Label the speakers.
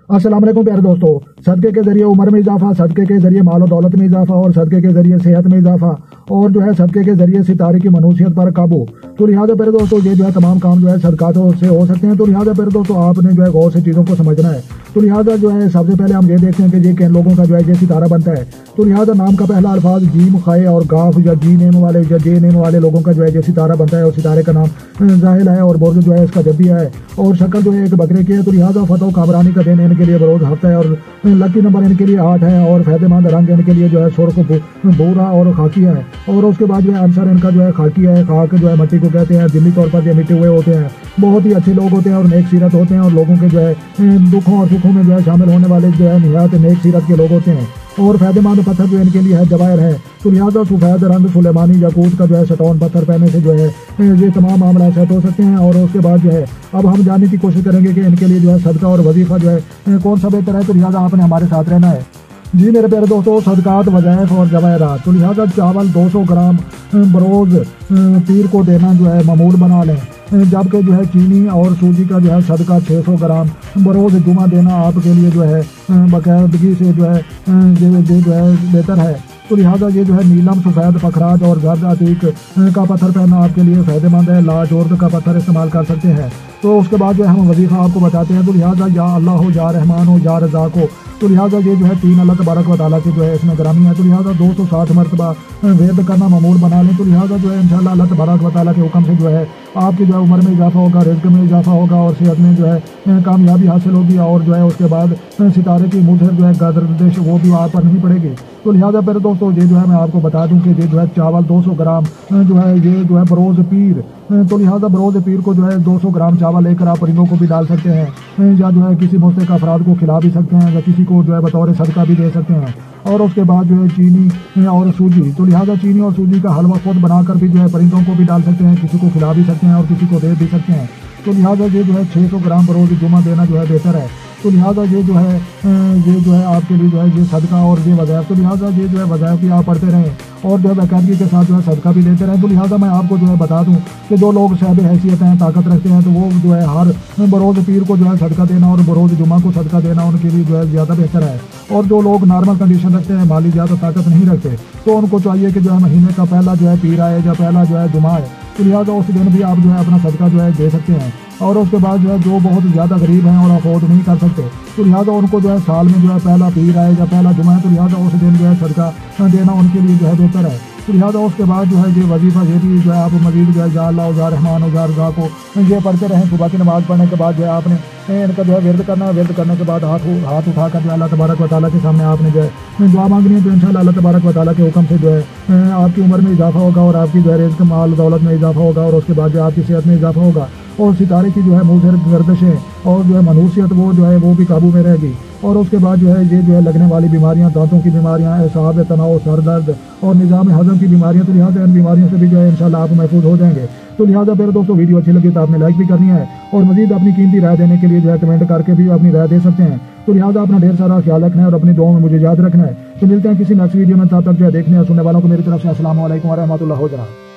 Speaker 1: अस्सलाम वालेकुम प्यारे दोस्तों, सदके के जरिए उम्र में इजाफा, सदके के जरिए माल और दौलत में इजाफा और सदके के जरिए सेहत में इजाफा और जो है सदके के जरिए सितारे की मनुसियत पर काबू। तो लिहाजा प्यारे दोस्तों ये जो है तमाम काम जो है सदकातों से हो सकते हैं। तो लिहाजा प्यारे दोस्तों आपने जो है गौर से चीज़ों को समझना है। तो लिहाजा जो है सबसे पहले हम ये देखते हैं कि ये किन लोगों का जो है ये सितारा बनता है। तो लिहाजा नाम का पहला अल्फाज जीम खाए और गाफ या जी नेम वाले या जे नेम वाले लोगों का जो है ये सितारा बनता है और सितारे का नाम जाहिल है और बुर्ज जो है इसका जब्बिया है और शक्ल जो है एक बकरे की है। तो लिहाजा फतह कामरानी का दिन इनके लिए बरोज हफ्ता है और लकी नंबर इनके लिए 8 है और फायदेमंद रंग इनके लिए जो है सुर्ख भूरा और खाकी है। और उसके बाद जो है अंसर इनका जो है खाकी है, खाक जो है मिट्टी को कहते हैं। दिल्ली तौर पर ये मिट्टे हुए होते हैं, बहुत ही अच्छे लोग होते हैं और नेक सीरत होते हैं और लोगों के जो है दुखों और सुखों में जो है शामिल होने वाले जो है निहायत नेक सीरत के लोग होते हैं। और फायदेमंद पत्थर जो इनके लिए है जवाहर है। तो लिहाजा सफेद रंग सुलेमानी याकूत का जो है सटौन पत्थर पहने से जो है ये तमाम मामला सेट हो सकते हैं। और उसके बाद जो है अब हम जानने की कोशिश करेंगे कि इनके लिए जो है सदका और वजीफा जो है कौन सा बेहतर है। तो लिहाजा आपने हमारे साथ रहना है। जी मेरे प्यारे दोस्तों, सदकात वज़ाइफ और जवाहरात। तो लिहाजा चावल 200 ग्राम बरोज़ पीर को देना जो है मामूल बना लें, जबकि जो है चीनी और सूजी का जो है सदका 600 ग्राम बरोज़ जुमा देना आपके लिए जो है बाकायदगी से जो है बेहतर है। तो लिहाजा ये जो है नीलम सफ़ेद पखराज और जर्द अतीक का पत्थर पहनना आपके लिए फ़ायदेमंद है। लाजोर्द का पत्थर इस्तेमाल कर सकते हैं। तो उसके बाद जो है हम वजीफ़ा आपको बताते हैं। तो लिहाजा या अल्लाह हो, या रहमान हो, या रज़ाक हो। तो लिहाजा ये जो है 3 अल्लाह तबारक व तआला के जो है इसमें ग्रामी है। तो लिहाजा 260 मरतबा वेद करना मामूल बना लें। तो लिहाजा जो है इंशाअल्लाह अल्लाह तबारक व तआला के हुक्म से जो है आपकी जो है उम्र में इजाफा होगा, रिज़्क़ में इजाफा होगा और सेहत में जो है कामयाबी हासिल होगी। और जो है उसके बाद सितारे की मुझे जो है गर्दिश वो भी आप पर नहीं पड़ेगी। तो लिहाजा फिर दोस्तों ये जो है मैं आपको बता दूं कि ये जो है चावल 200 ग्राम जो है ये जो है बरोज़ पीर। तो लिहाजा बरोज़ पीर को जो है 200 ग्राम चावल लेकर आप परिंदों को भी डाल सकते हैं या जो है किसी मुस्तहिक अफराद को खिला भी सकते हैं या किसी को जो है बतौर सदका भी दे सकते हैं। और उसके बाद जो है चीनी और सूजी। तो लिहाजा चीनी और सूजी का हलवा खुद बनाकर भी जो है परिंदों को भी डाल सकते हैं, किसी को खिला भी सकते हैं और किसी को दे भी सकते हैं। तो लिहाजा ये जो है 600 ग्राम बरोज़ जुमा देना जो है बेहतर है। तो लिहाजा ये जो है आपके लिए जो है ये सदका और ये वज़ाइफ। तो लिहाजा ये जो है वज़ाइफ भी आप पढ़ते रहें और जो है बाकायदगी के साथ जो है सदका भी देते रहें। तो लिहाजा मैं आपको जो है बता दूं कि जो लोग साहिब हैसियत हैं, ताकत रखते हैं, तो वो जो है हर बरोज़ पीर को जो है सदका देना और बरोज़ जुमा को सदका देना उनके लिए जो है ज़्यादा बेहतर है। और जो लोग नॉर्मल कंडीशन रखते हैं, माली ज़्यादा ताकत नहीं रखते, तो उनको चाहिए कि जो है महीने का पहला जो है पीर आए या पहला जो है जुमा है, तो लिहाजा उस दिन भी आप जो है अपना सदका जो है दे सकते हैं। और उसके बाद जो है जो बहुत ज़्यादा गरीब हैं और अफोर्ड नहीं कर सकते, तो लिहाजा उनको जो है साल में जो है पहला पीर आए या पहला जुमा है, तो लिहाजा उस दिन जो है सदका देना उनके लिए जो है बेहतर है। तो लिहाजा उसके बाद जो है ये वजीफ़ा ये भी जो है आप मज़ीद जो है या अल्लाह हो, या रहमान हो, या रज़ाक हो ये पढ़ते रहें। सुबह की नमाज़ पढ़ने के बाद जो है आपने इनका जो है विरद करना है। विरद करने के बाद हाथ उठाकर जो है अल्लाह तबारक व तआला के सामने आपने जो है दुआ मांगनी है। तो इंशाअल्लाह अल्लाह तबारक व तआला के हुक्म से जो है आपकी उम्र में इजाफा होगा और आपकी जो है रिज़्क़ माल दौलत में इजाफा होगा और उसके बाद जो आपकी सेहत में इजाफा होगा और सितारे की जो है मुज़र गर्दिशें और जो है मनूसियत वो जो है वो भी काबू में रहेगी। और उसके बाद जो है ये जो है लगने वाली बीमारियां, दांतों की बीमारियां, एसाब तनाव, सर दर्द और निज़ाम हज़म की बीमारियां, तो लिहाजा इन बीमारियों से भी जो है इंशाअल्लाह आप महफूज हो जाएंगे। तो लिहाजा फिर दोस्तों वीडियो अच्छी लगी तो आपने लाइक भी करनी है और मज़ीद अपनी कीमती राय देने के लिए जो है कमेंट करके भी अपनी राय दे सकते हैं। तो लिहाजा अपना ढेर सारा ख्याल रखना है और अपनी दुआओं में मुझे याद रखना है। तो मिलते हैं किसी नेक्स्ट वीडियो में, तब तक जो है देखने और सुनने वालों को मेरी तरफ से अस्सलाम वालेकुम व रहमतुल्लाहि व बरकातहू।